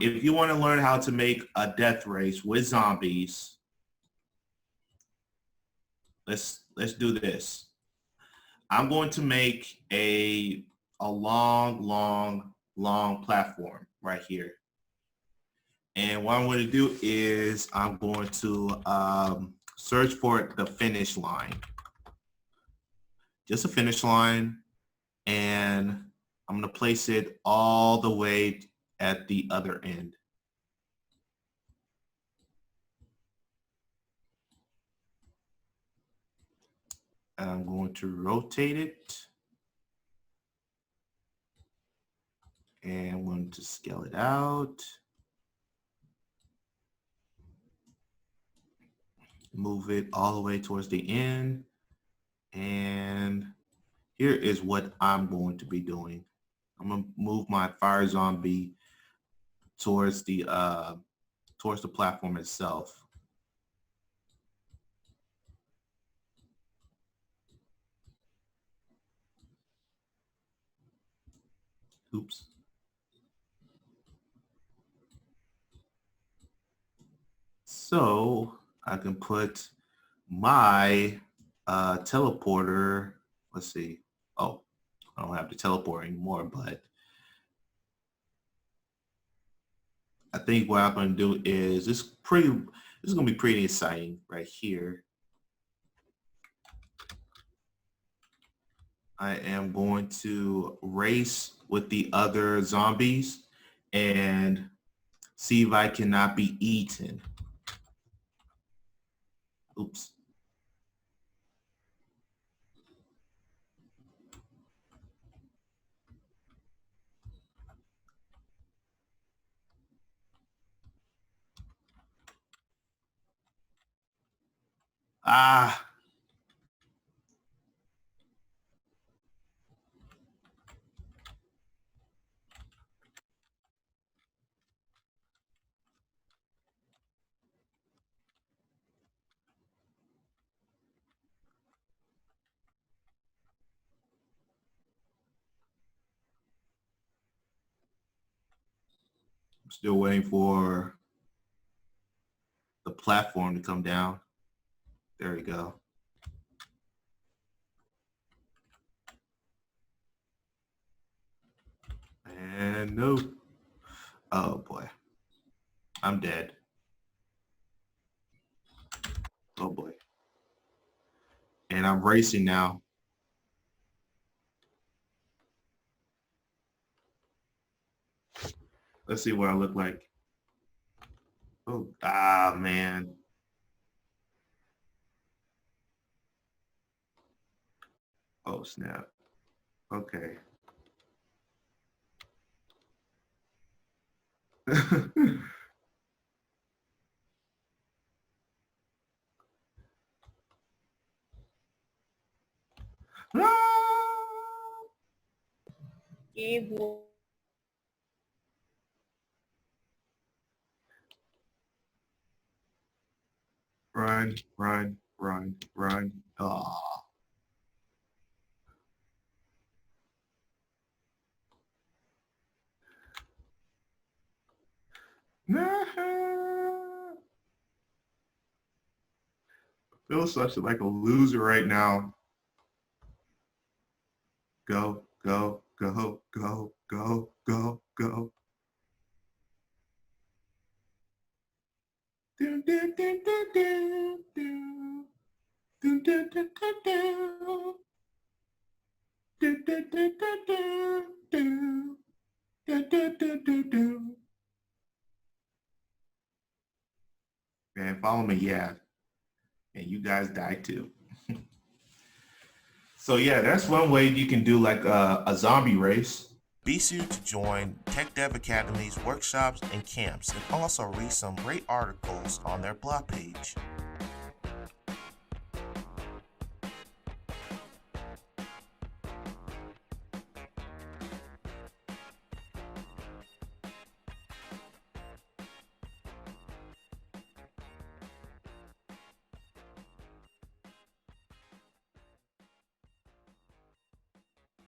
if you want to learn how to make a death race with zombies, let's do this. I'm going to make a long platform right here. And what I'm going to do is I'm going to search for the finish line. Just a finish line. And I'm going to place it all the way at the other end. I'm going to rotate it. And I'm going to scale it out. Move it all the way towards the end. And here is what I'm going to be doing. I'm going to move my fire zombie towards the platform itself. Oops. So I can put my teleporter, let's see. Oh, I don't have to teleport anymore, but I think what I'm going to do is this is going to be pretty exciting right here. I am going to race with the other zombies and see if I cannot be eaten. Oops. Ah. I'm still waiting for the platform to come down. There we go. And no. Oh boy. I'm dead. Oh boy. And I'm racing now. Let's see what I look like. Oh, man. Oh, snap. Okay. Run, run, run, run. Oh. I feel such like a loser right now. Go, go, go, go, go, go, go. Do, do, do, do, do, do. Do, do, do, do, do. Do, do, do, do, do, do. Do, do, do, do, do. Man, follow me, yeah. And you guys die too. So yeah, that's one way you can do like a zombie race. Be sure to join Tech Dev Academy's workshops and camps, and also read some great articles on their blog page.